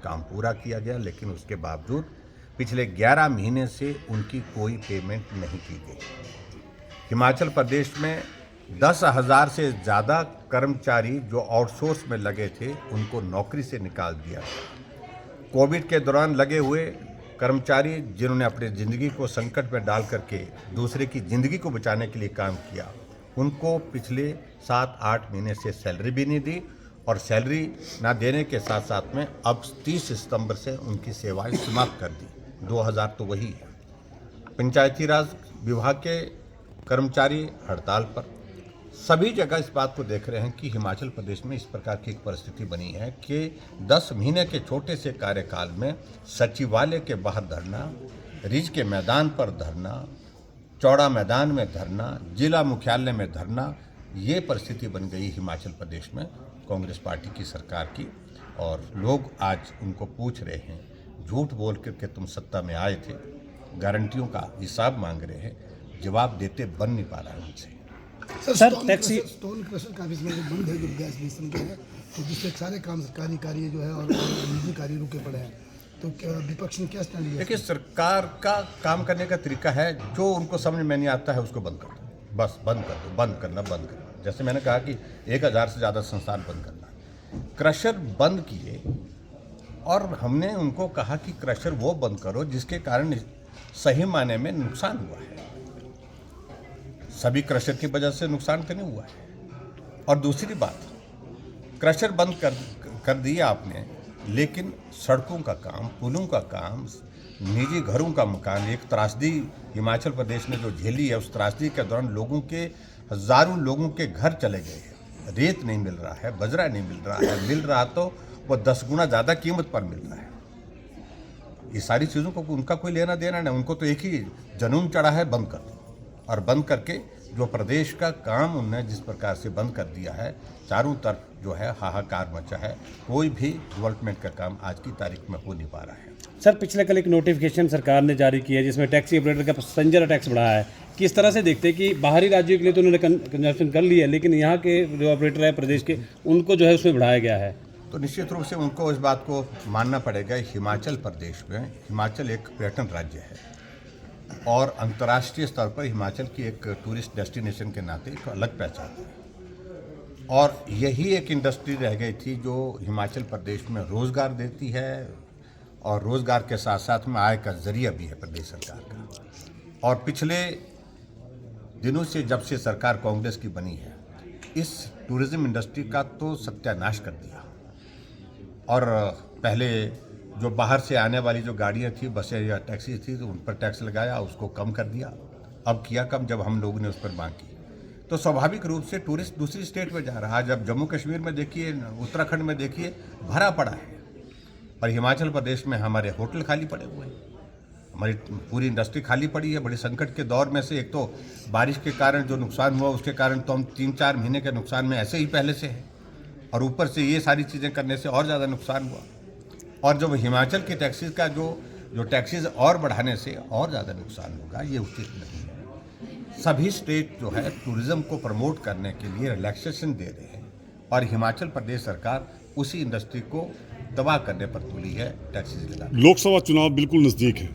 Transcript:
काम पूरा किया गया, लेकिन उसके बावजूद पिछले 11 महीने से उनकी कोई पेमेंट नहीं की गई। हिमाचल प्रदेश में 10,000 से ज़्यादा कर्मचारी जो आउटसोर्स में लगे थे उनको नौकरी से निकाल दिया गया। कोविड के दौरान लगे हुए कर्मचारी जिन्होंने अपनी ज़िंदगी को संकट में डाल करके दूसरे की ज़िंदगी को बचाने के लिए काम किया, उनको पिछले 7-8 महीने से सैलरी भी नहीं दी, और सैलरी ना देने के साथ साथ में अब 30 सितंबर से उनकी सेवाएं समाप्त कर दी। 2000 तो वही है। पंचायती राज विभाग के कर्मचारी हड़ताल पर। सभी जगह इस बात को देख रहे हैं कि हिमाचल प्रदेश में इस प्रकार की एक परिस्थिति बनी है कि 10 महीने के छोटे से कार्यकाल में सचिवालय के बाहर धरना, रिज के मैदान पर धरना, चौड़ा मैदान में धरना, जिला मुख्यालय में धरना, ये परिस्थिति बन गई हिमाचल प्रदेश में कांग्रेस पार्टी की सरकार की। और लोग आज उनको पूछ रहे हैं, झूठ बोल करके तुम सत्ता में आए थे, गारंटियों का हिसाब मांग रहे हैं, जवाब देते बन नहीं पा रहा है उनसे। सर टैक्सी स्टोन क्रशर काफी समय से बंद है जो गैस बेसिन का है, तो जिससे सारे काम सरकारी कार्य जो है और निजी कार्य रुके पड़े हैं, तो विपक्ष ने क्या स्टैंड लिया? देखिए, सरकार का काम करने का तरीका है, जो उनको समझ में नहीं आता है उसको बंद कर दो, बस बंद कर दो, बंद करना। जैसे मैंने कहा कि 1000 से ज़्यादा संस्थान बंद करना। क्रशर बंद किए और हमने उनको कहा कि क्रशर वो बंद करो जिसके कारण सही मायने में नुकसान हुआ है। सभी क्रशर की वजह से नुकसान तो नहीं हुआ है। और दूसरी बात, क्रशर बंद कर दिया आपने, लेकिन सड़कों का काम, पुलों का काम, निजी घरों का मकान, एक त्रासदी हिमाचल प्रदेश ने जो झेली है, उस त्रासदी के दौरान लोगों के, हजारों लोगों के घर चले गए हैं। रेत नहीं मिल रहा है, बजरा नहीं मिल रहा है, मिल रहा तो वो 10 गुना ज़्यादा कीमत पर मिल रहा है। ये सारी चीज़ों को उनका कोई लेना देना नहीं, उनको तो एक ही जुनून चढ़ा है, बंद कर दो। और बंद करके जो प्रदेश का काम उन्होंने जिस प्रकार से बंद कर दिया है, चारों तरफ जो है हाहाकार मचा है, कोई भी डेवलपमेंट का काम आज की तारीख में हो नहीं पा रहा है। सर पिछले कल एक नोटिफिकेशन सरकार ने जारी किया है जिसमें टैक्सी ऑपरेटर का पैसेंजर टैक्स बढ़ाया है। किस तरह से देखते हैं कि बाहरी राज्यों के लिए तो उन्होंने कंजप्शन कर लिया है, लेकिन यहाँ के जो ऑपरेटर है प्रदेश के, उनको जो है उसमें बढ़ाया गया है? तो निश्चित रूप से उनको इस बात को मानना पड़ेगा। हिमाचल प्रदेश में, हिमाचल एक पर्यटन राज्य है और अंतर्राष्ट्रीय स्तर पर हिमाचल की एक टूरिस्ट डेस्टिनेशन के नाते एक अलग पहचान है। और यही एक इंडस्ट्री रह गई थी जो हिमाचल प्रदेश में रोज़गार देती है और रोज़गार के साथ साथ में आय का जरिया भी है प्रदेश सरकार का। और पिछले दिनों से, जब से सरकार कांग्रेस की बनी है, इस टूरिज़्म इंडस्ट्री का तो सत्यानाश कर दिया। और पहले जो बाहर से आने वाली जो गाड़ियाँ थी, बसें या टैक्सी थी, तो उन पर टैक्स लगाया, उसको कम कर दिया। अब किया कम जब हम लोगों ने उस पर मांग की, तो स्वाभाविक रूप से टूरिस्ट दूसरी स्टेट में जा रहा है। जब जम्मू कश्मीर में देखिए, उत्तराखंड में देखिए, भरा पड़ा है, और हिमाचल प्रदेश में हमारे होटल खाली पड़े हुए हैं, हमारी पूरी इंडस्ट्री खाली पड़ी है। बड़ी संकट के दौर में से, एक तो बारिश के कारण जो नुकसान हुआ, उसके कारण तो हम 3-4 महीने के नुकसान में ऐसे ही पहले से हैं, और ऊपर से ये सारी चीज़ें करने से और ज़्यादा नुकसान हुआ। और जब हिमाचल की टैक्सीज का जो टैक्सीज और बढ़ाने से और ज़्यादा नुकसान होगा, ये उचित नहीं है। सभी स्टेट जो है टूरिज़्म को प्रमोट करने के लिए रिलैक्सेशन दे रहे हैं, और हिमाचल प्रदेश सरकार उसी इंडस्ट्री को तबाह करने पर तुली है टैक्सीज लगा। लोकसभा चुनाव बिल्कुल नज़दीक है।